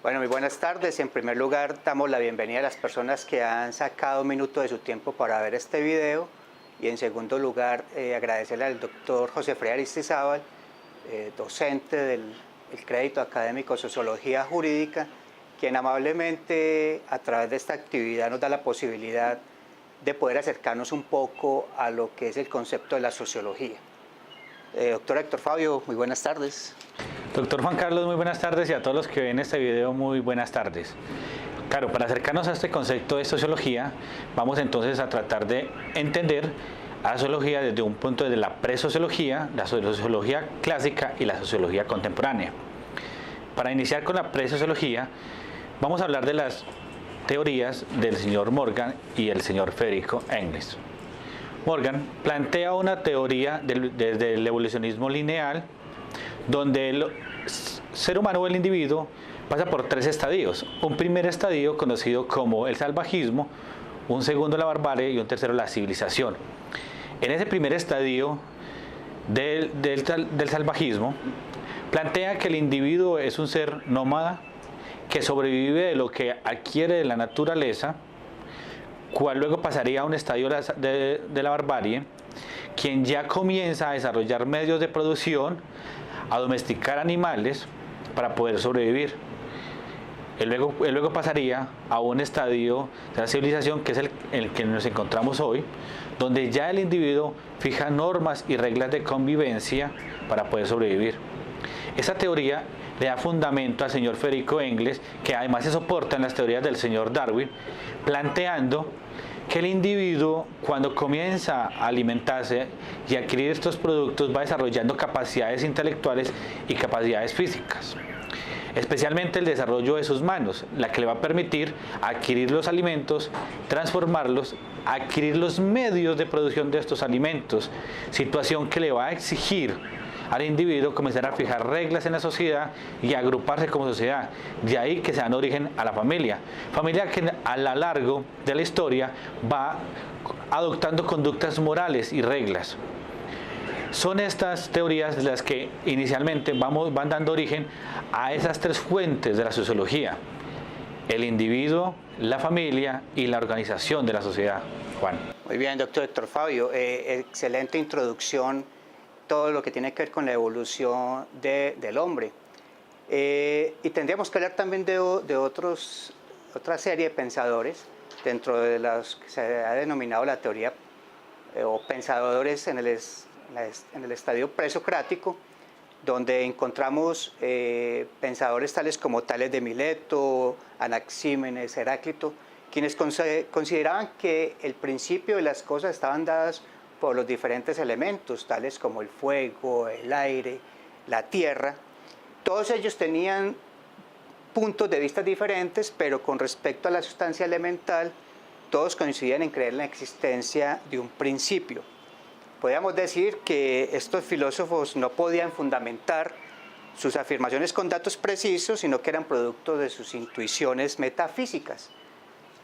Bueno, muy buenas tardes. En primer lugar, damos la bienvenida a las personas que han sacado un minuto de su tiempo para ver este video. Y en segundo lugar, agradecerle al doctor José Frey Aristizábal, docente del crédito académico Sociología Jurídica, quien amablemente a través de esta actividad nos da la posibilidad de poder acercarnos un poco a lo que es el concepto de la sociología. Doctor Héctor Fabio, muy buenas tardes. Doctor Juan Carlos, muy buenas tardes, y a todos los que ven este video, muy buenas tardes. Claro, para acercarnos a este concepto de sociología, vamos entonces a tratar de entender a la sociología desde un punto de la presociología, la sociología clásica y la sociología contemporánea. Para iniciar con la presociología, vamos a hablar de las teorías del señor Morgan y el señor Federico Engels. Morgan plantea una teoría desde el evolucionismo lineal, donde el ser humano o el individuo pasa por tres estadios. Un primer estadio conocido como el salvajismo, un segundo la barbarie y un tercero la civilización. En ese primer estadio del salvajismo, plantea que el individuo es un ser nómada que sobrevive de lo que adquiere de la naturaleza, cual luego pasaría a un estadio de la barbarie, quien ya comienza a desarrollar medios de producción, a domesticar animales para poder sobrevivir. Él luego pasaría a un estadio de la civilización, que es el que nos encontramos hoy, donde ya el individuo fija normas y reglas de convivencia para poder sobrevivir. Esa teoría le da fundamento al señor Federico Engels, que además se soporta en las teorías del señor Darwin, planteando que el individuo, cuando comienza a alimentarse y a adquirir estos productos, va desarrollando capacidades intelectuales y capacidades físicas, especialmente el desarrollo de sus manos, la que le va a permitir adquirir los alimentos, transformarlos, adquirir los medios de producción de estos alimentos, situación que le va a exigir al individuo comenzar a fijar reglas en la sociedad y agruparse como sociedad. De ahí que se dan origen a la familia que a lo largo de la historia va adoptando conductas morales y reglas. Son estas teorías las que inicialmente van dando origen a esas tres fuentes de la sociología: el individuo, la familia y la organización de la sociedad. Juan. Muy bien, doctor Héctor Fabio, excelente introducción, todo lo que tiene que ver con la evolución del hombre. Y tendríamos que hablar también de otra serie de pensadores, dentro de los que se ha denominado la teoría, o pensadores en el estadio presocrático, donde encontramos pensadores tales como Tales de Mileto, Anaxímenes, Heráclito, quienes consideraban que el principio de las cosas estaban dadas por los diferentes elementos, tales como el fuego, el aire, la tierra. Todos ellos tenían puntos de vista diferentes, pero con respecto a la sustancia elemental, todos coincidían en creer en la existencia de un principio. Podríamos decir que estos filósofos no podían fundamentar sus afirmaciones con datos precisos, sino que eran producto de sus intuiciones metafísicas.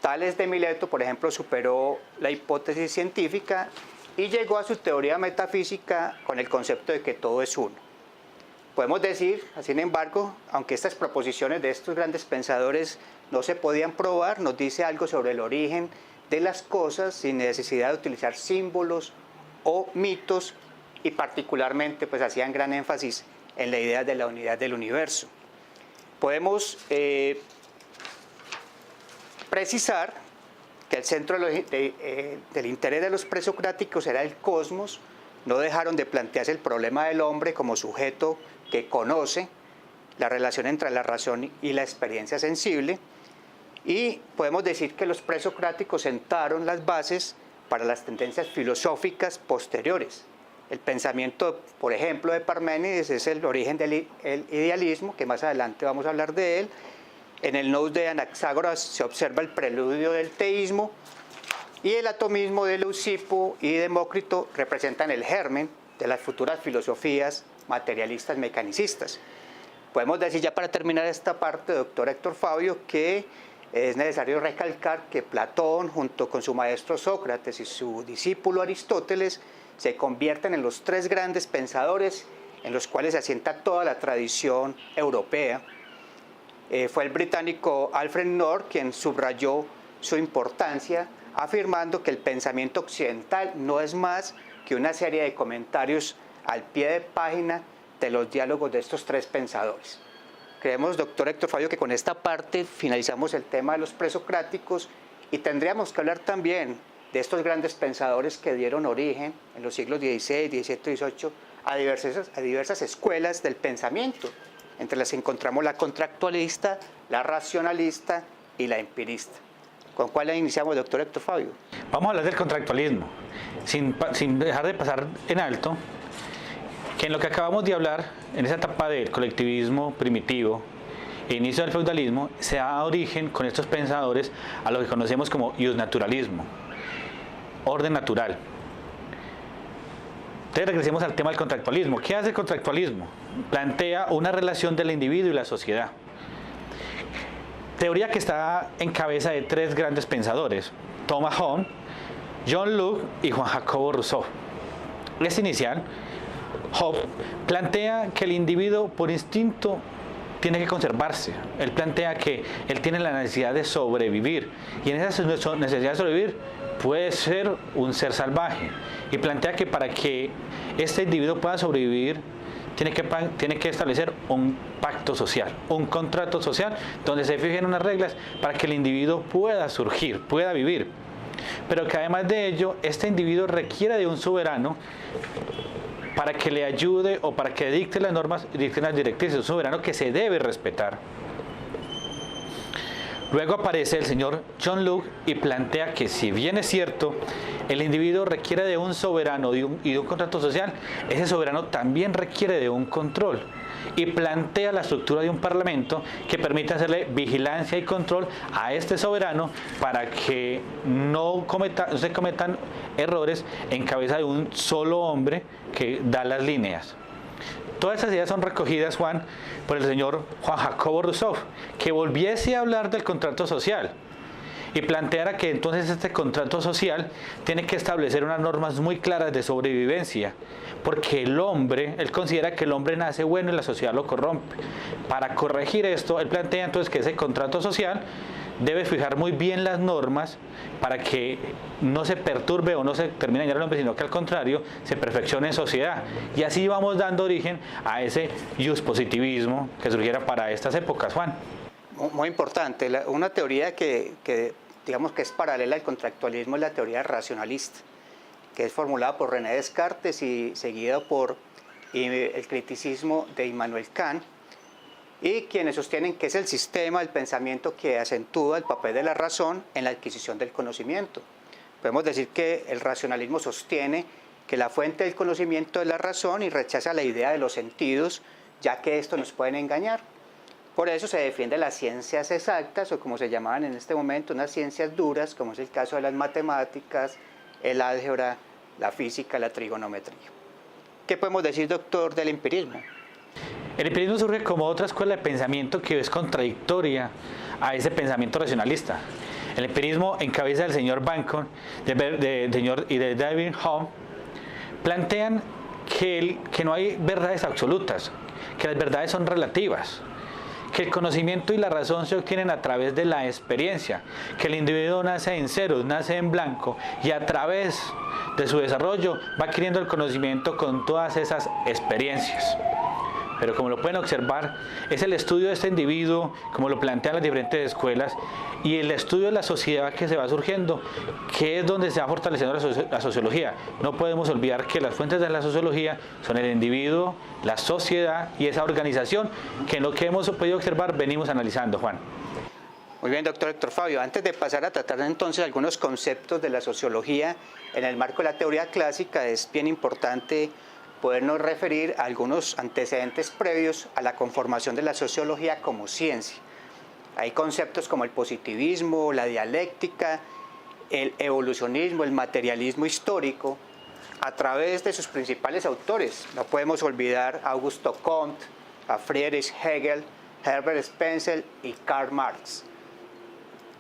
Tales de Mileto, por ejemplo, superó la hipótesis científica y llegó a su teoría metafísica con el concepto de que todo es uno. Podemos decir, sin embargo, aunque estas proposiciones de estos grandes pensadores no se podían probar, nos dice algo sobre el origen de las cosas sin necesidad de utilizar símbolos o mitos, y particularmente pues hacían gran énfasis en la idea de la unidad del universo. Podemos precisar que el centro del interés de los presocráticos era el cosmos. No dejaron de plantearse el problema del hombre como sujeto que conoce, la relación entre la razón y la experiencia sensible, y podemos decir que los presocráticos sentaron las bases para las tendencias filosóficas posteriores. El pensamiento, por ejemplo, de Parménides es el origen del idealismo, que más adelante vamos a hablar de él. En el nous de Anaxágoras se observa el preludio del teísmo, y el atomismo de Leucipo y Demócrito representan el germen de las futuras filosofías materialistas mecanicistas. Podemos decir, ya para terminar esta parte, doctor Héctor Fabio, que es necesario recalcar que Platón, junto con su maestro Sócrates y su discípulo Aristóteles, se convierten en los tres grandes pensadores en los cuales se asienta toda la tradición europea. Fue el británico Alfred North quien subrayó su importancia, afirmando que el pensamiento occidental no es más que una serie de comentarios al pie de página de los diálogos de estos tres pensadores. Creemos, doctor Héctor Fabio, que con esta parte finalizamos el tema de los presocráticos y tendríamos que hablar también de estos grandes pensadores que dieron origen en los siglos XVI, XVII y XVIII a diversas escuelas del pensamiento, entre las que encontramos la contractualista, la racionalista y la empirista. ¿Con cuál iniciamos, doctor Héctor Fabio? Vamos a hablar del contractualismo, sin dejar de pasar en alto que en lo que acabamos de hablar, en esa etapa del colectivismo primitivo e inicio del feudalismo, se da origen con estos pensadores a lo que conocemos como iusnaturalismo, orden natural. Entonces regresemos al tema del contractualismo. ¿Qué hace el contractualismo? Plantea una relación del individuo y la sociedad. Teoría que está en cabeza de tres grandes pensadores, Thomas Hobbes, John Locke y Juan Jacobo Rousseau. Este inicial, Hobbes, plantea que el individuo por instinto tiene que conservarse. Él plantea que él tiene la necesidad de sobrevivir y en esa necesidad de sobrevivir puede ser un ser salvaje y plantea que para que este individuo pueda sobrevivir tiene que establecer un pacto social, un contrato social donde se fijen unas reglas para que el individuo pueda surgir, pueda vivir. Pero que además de ello, este individuo requiere de un soberano para que le ayude o para que dicte las normas, dicte las directrices, un soberano que se debe respetar. Luego aparece el señor John Locke y plantea que si bien es cierto, el individuo requiere de un soberano y de un contrato social, ese soberano también requiere de un control. Y plantea la estructura de un parlamento que permite hacerle vigilancia y control a este soberano para que no se cometan errores en cabeza de un solo hombre que da las líneas. Todas esas ideas son recogidas, Juan, por el señor Juan Jacobo Rousseau, que volviese a hablar del contrato social y planteara que entonces este contrato social tiene que establecer unas normas muy claras de sobrevivencia, porque el hombre, él considera que el hombre nace bueno y la sociedad lo corrompe. Para corregir esto, él plantea entonces que ese contrato social debe fijar muy bien las normas para que no se perturbe o no se termine de dañar al hombre, sino que al contrario se perfeccione en sociedad. Y así vamos dando origen a ese positivismo que surgiera para estas épocas, Juan. Muy importante. Una teoría que digamos que es paralela al contractualismo es la teoría racionalista, que es formulada por René Descartes y seguida por el criticismo de Immanuel Kant, y quienes sostienen que es el sistema del pensamiento que acentúa el papel de la razón en la adquisición del conocimiento. Podemos decir que el racionalismo sostiene que la fuente del conocimiento es la razón y rechaza la idea de los sentidos, ya que estos nos pueden engañar. Por eso se defiende las ciencias exactas, o como se llamaban en este momento, unas ciencias duras, como es el caso de las matemáticas, el álgebra, la física, la trigonometría. ¿Qué podemos decir, doctor, del empirismo? El empirismo surge como otra escuela de pensamiento que es contradictoria a ese pensamiento racionalista. El empirismo, en cabeza del señor Bacon y de David Hume, plantean que no hay verdades absolutas, que las verdades son relativas, que el conocimiento y la razón se obtienen a través de la experiencia, que el individuo nace en ceros, nace en blanco y a través de su desarrollo va adquiriendo el conocimiento con todas esas experiencias. Pero como lo pueden observar, es el estudio de este individuo, como lo plantean las diferentes escuelas, y el estudio de la sociedad que se va surgiendo, que es donde se va fortaleciendo la sociología. No podemos olvidar que las fuentes de la sociología son el individuo, la sociedad y esa organización que en lo que hemos podido observar venimos analizando, Juan. Muy bien, doctor Héctor Fabio. Antes de pasar a tratar entonces algunos conceptos de la sociología en el marco de la teoría clásica, es bien importante podernos referir a algunos antecedentes previos a la conformación de la sociología como ciencia. Hay conceptos como el positivismo, la dialéctica, el evolucionismo, el materialismo histórico, a través de sus principales autores. No podemos olvidar a Augusto Comte, a Friedrich Hegel, Herbert Spencer y Karl Marx.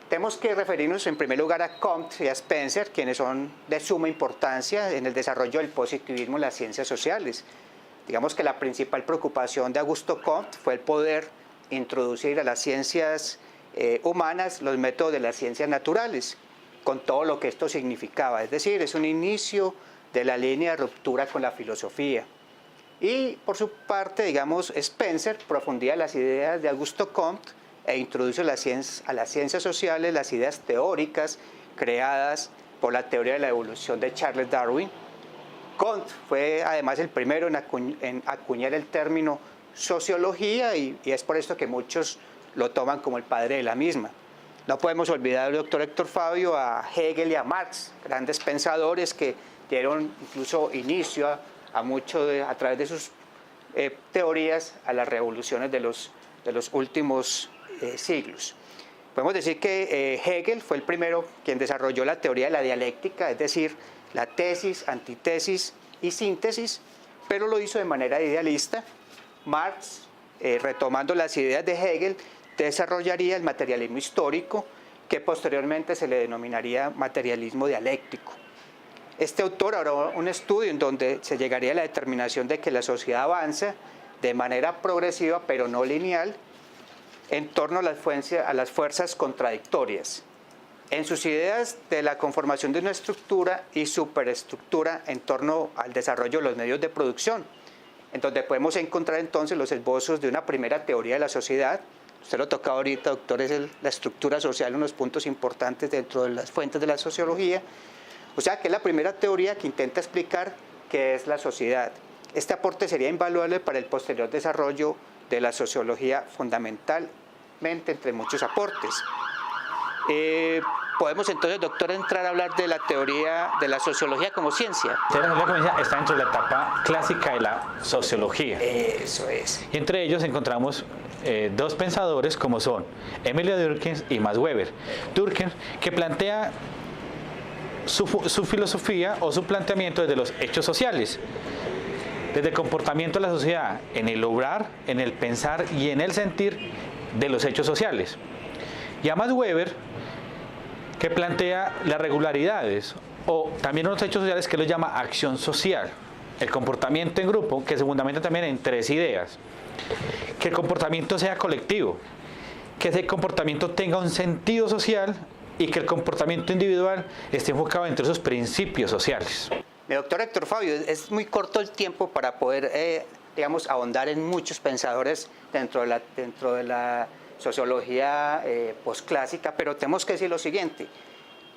Tenemos que referirnos en primer lugar a Comte y a Spencer, quienes son de suma importancia en el desarrollo del positivismo en las ciencias sociales. Digamos que la principal preocupación de Augusto Comte fue el poder introducir a las ciencias humanas los métodos de las ciencias naturales, con todo lo que esto significaba. Es decir, es un inicio de la línea de ruptura con la filosofía. Y por su parte, digamos, Spencer profundía las ideas de Augusto Comte e introduce a las ciencias sociales las ideas teóricas creadas por la teoría de la evolución de Charles Darwin. Comte fue además el primero en acuñar el término sociología y es por esto que muchos lo toman como el padre de la misma. No podemos olvidar al doctor Héctor Fabio, a Hegel y a Marx, grandes pensadores que dieron incluso inicio a través de sus teorías a las revoluciones de los últimos siglos. Podemos decir que Hegel fue el primero quien desarrolló la teoría de la dialéctica, es decir, la tesis, antítesis y síntesis, pero lo hizo de manera idealista. Marx, retomando las ideas de Hegel, desarrollaría el materialismo histórico, que posteriormente se le denominaría materialismo dialéctico. Este autor hará un estudio en donde se llegaría a la determinación de que la sociedad avanza de manera progresiva, pero no lineal, en torno a las fuerzas contradictorias. En sus ideas de la conformación de una estructura y superestructura en torno al desarrollo de los medios de producción, en donde podemos encontrar entonces los esbozos de una primera teoría de la sociedad. Usted lo tocaba ahorita, doctor, es la estructura social, unos puntos importantes dentro de las fuentes de la sociología. O sea, que es la primera teoría que intenta explicar qué es la sociedad. Este aporte sería invaluable para el posterior desarrollo de la sociología, fundamentalmente entre muchos aportes. Podemos entonces, doctor, entrar a hablar de la teoría de la sociología como ciencia. La sociología está dentro de la etapa clásica de la sociología. Eso es. Y entre ellos encontramos dos pensadores como son Emile Durkheim y Max Weber. Durkheim, que plantea su filosofía o su planteamiento desde los hechos sociales, desde el comportamiento de la sociedad, en el obrar, en el pensar y en el sentir de los hechos sociales. Y a Max Weber, que plantea las regularidades o también unos hechos sociales que lo llama acción social, el comportamiento en grupo, que se fundamenta también en tres ideas: que el comportamiento sea colectivo, que ese comportamiento tenga un sentido social y que el comportamiento individual esté enfocado entre esos principios sociales. Doctor Héctor Fabio, es muy corto el tiempo para poder, digamos, ahondar en muchos pensadores dentro de la sociología posclásica, pero tenemos que decir lo siguiente,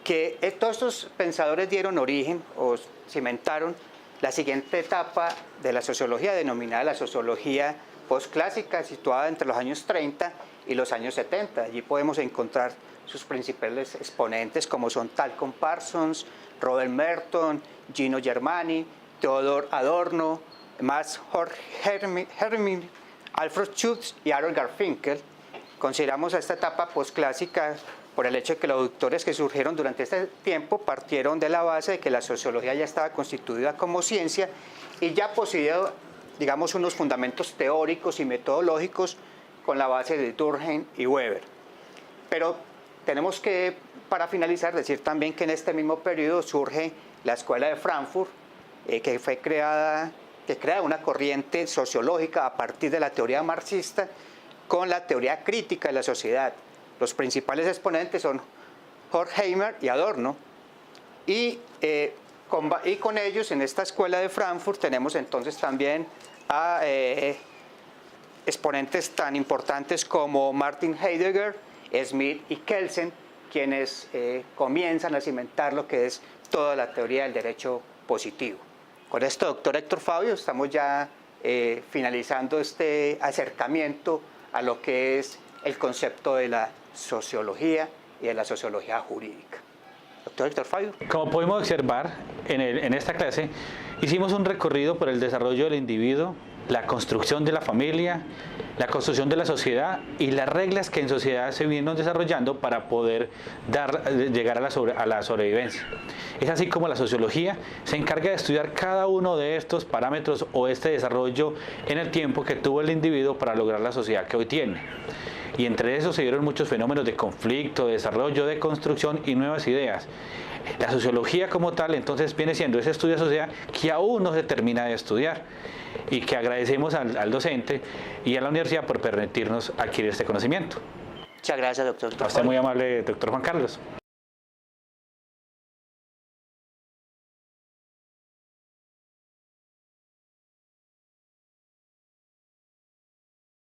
que todos estos pensadores dieron origen o cimentaron la siguiente etapa de la sociología, denominada la sociología posclásica, situada entre los años 30 y los años 70. Allí podemos encontrar sus principales exponentes, como son Malcolm Parsons, Robert Merton, Gino Germani, Theodor Adorno, Max Herming, Alfred Schutz y Aaron Garfinkel. Consideramos a esta etapa posclásica por el hecho de que los autores que surgieron durante este tiempo partieron de la base de que la sociología ya estaba constituida como ciencia y ya poseía, digamos, unos fundamentos teóricos y metodológicos con la base de Durkheim y Weber. Pero tenemos que, para finalizar, decir también que en este mismo periodo surge la Escuela de Frankfurt, que crea una corriente sociológica a partir de la teoría marxista con la teoría crítica de la sociedad. Los principales exponentes son Horkheimer y Adorno, y con ellos en esta Escuela de Frankfurt tenemos entonces también a exponentes tan importantes como Martin Heidegger, Smith y Kelsen, quienes comienzan a cimentar lo que es toda la teoría del derecho positivo. Con esto, doctor Héctor Fabio, estamos ya finalizando este acercamiento a lo que es el concepto de la sociología y de la sociología jurídica. Doctor Héctor Fabio. Como podemos observar en esta clase, hicimos un recorrido por el desarrollo del individuo, la construcción de la familia, la construcción de la sociedad y las reglas que en sociedad se vienen desarrollando para poder llegar a la sobrevivencia. Es así como la sociología se encarga de estudiar cada uno de estos parámetros o este desarrollo en el tiempo que tuvo el individuo para lograr la sociedad que hoy tiene. Y entre esos se dieron muchos fenómenos de conflicto, de desarrollo, de construcción y nuevas ideas. La sociología como tal entonces viene siendo ese estudio de sociedad que aún no se termina de estudiar. y que agradecemos al docente y a la universidad por permitirnos adquirir este conocimiento. Muchas gracias, doctor. A usted muy amable, doctor Juan Carlos.